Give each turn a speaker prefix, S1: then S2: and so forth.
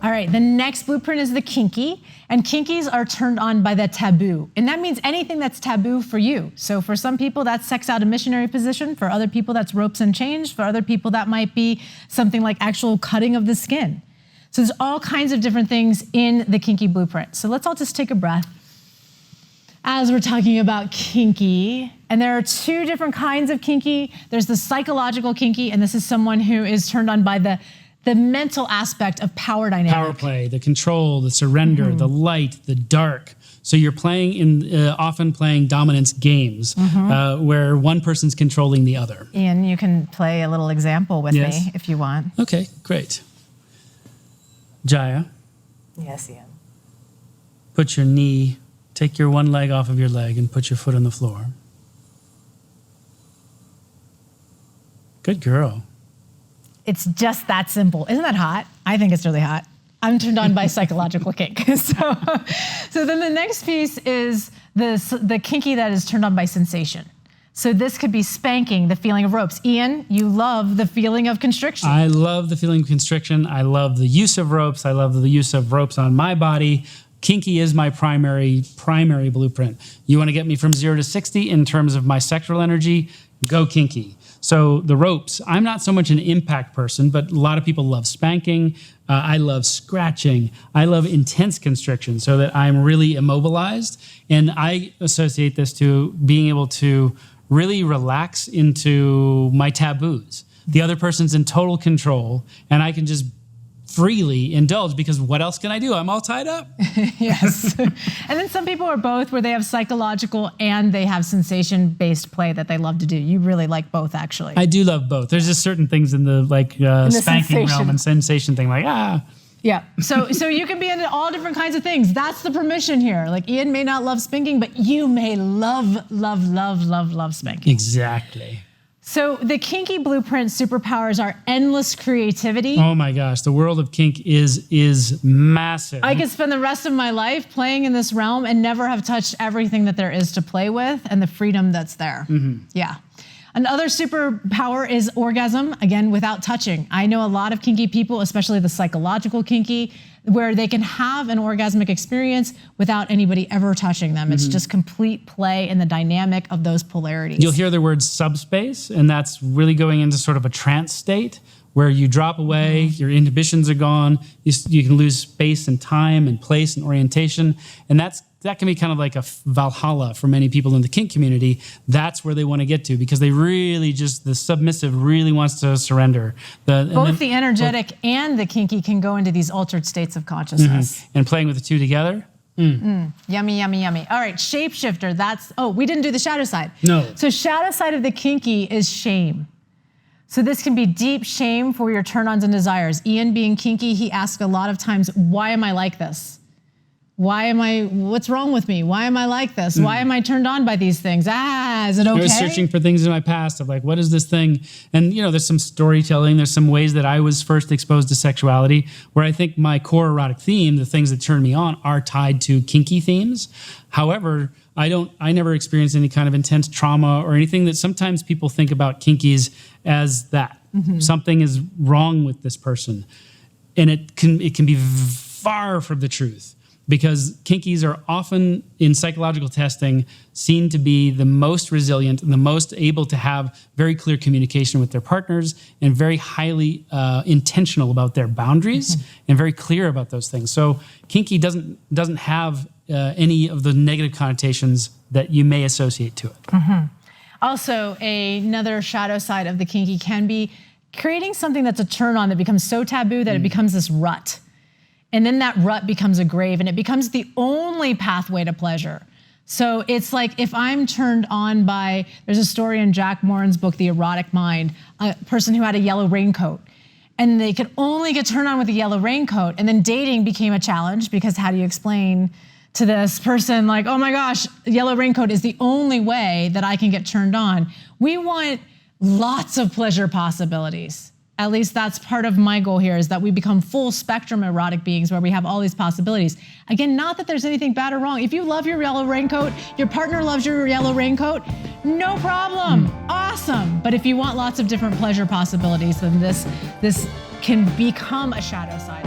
S1: All right, the next blueprint is the kinky, and kinkies are turned on by the taboo. And that means anything that's taboo for you. So for some people, that's sex out of missionary position. For other people, that's ropes and chains. For other people, that might be something like actual cutting of the skin. So there's all kinds of different things in the kinky blueprint. So let's all just take a breath as we're talking about kinky. And there are two different kinds of kinky. There's the psychological kinky, and this is someone who is turned on by the mental aspect of power dynamic.
S2: Power play, the control, the surrender, the light, the dark. So you're often playing dominance games where one person's controlling the other.
S1: Ian, you can play a little example with me if you want.
S2: Okay, great. Jaya.
S1: Yes, Ian.
S2: Put your knee, take your one leg off of your leg and put your foot on the floor. Good girl.
S1: It's just that simple. Isn't that hot? I think it's really hot. I'm turned on by psychological kink. So then the next piece is the kinky that is turned on by sensation. So this could be spanking, the feeling of ropes. Ian, you love the feeling of constriction.
S2: I love the feeling of constriction. I love the use of ropes. I love the use of ropes on my body. Kinky is my primary blueprint. You want to get me from 0 to 60 in terms of my sexual energy? Go kinky. So the ropes, I'm not so much an impact person, but a lot of people love spanking. I love scratching. I love intense constriction so that I'm really immobilized. And I associate this to being able to really relax into my taboos. The other person's in total control and I can just freely indulge because what else can I do? I'm all tied up.
S1: Yes. And then some people are both where they have psychological and they have sensation-based play that they love to do. You really like both, actually.
S2: I do love both. There's just certain things in the spanking realm and sensation thing,
S1: Yeah, so you can be into all different kinds of things. That's the permission here. Like Ian may not love spanking, but you may love spanking.
S2: Exactly.
S1: So the kinky blueprint superpowers are endless creativity.
S2: Oh my gosh, the world of kink is massive.
S1: I could spend the rest of my life playing in this realm and never have touched everything that there is to play with and the freedom that's there. Yeah. Another superpower is orgasm, again, without touching. I know a lot of kinky people, especially the psychological kinky, where they can have an orgasmic experience without anybody ever touching them. It's just complete play in the dynamic of those polarities.
S2: You'll hear the word subspace, and that's really going into sort of a trance state where you drop away, your inhibitions are gone, you can lose space and time and place and orientation, and that can be kind of like a Valhalla for many people in the kink community. That's where they want to get to because they really the submissive really wants to surrender.
S1: Both the energetic and the kinky can go into these altered states of consciousness.
S2: And playing with the two together.
S1: Yummy, yummy, yummy. All right, shapeshifter, we didn't do the shadow side.
S2: No.
S1: So shadow side of the kinky is shame. So this can be deep shame for your turn-ons and desires. Ian being kinky, he asks a lot of times, why am I like this? What's wrong with me? Why am I like this? Why am I turned on by these things? Is it okay?
S2: I was searching for things in my past of like, what is this thing? And there's some storytelling, there's some ways that I was first exposed to sexuality where I think my core erotic theme, the things that turn me on are tied to kinky themes. However, I never experienced any kind of intense trauma or anything that sometimes people think about kinkies as that. Something is wrong with this person. And it can be far from the truth. Because kinkies are often, in psychological testing, seen to be the most resilient and the most able to have very clear communication with their partners and very highly intentional about their boundaries and very clear about those things. So kinky doesn't have any of the negative connotations that you may associate to it.
S1: Also, another shadow side of the kinky can be creating something that's a turn on that becomes so taboo that it becomes this rut. And then that rut becomes a grave and it becomes the only pathway to pleasure. So it's like if I'm turned on by, there's a story in Jack Morin's book, The Erotic Mind, a person who had a yellow raincoat. And they could only get turned on with a yellow raincoat. And then dating became a challenge because how do you explain to this person like, oh my gosh, yellow raincoat is the only way that I can get turned on. We want lots of pleasure possibilities. At least that's part of my goal here is that we become full spectrum erotic beings where we have all these possibilities. Again, not that there's anything bad or wrong. If you love your yellow raincoat, your partner loves your yellow raincoat, no problem, awesome. But if you want lots of different pleasure possibilities, then this can become a shadow side.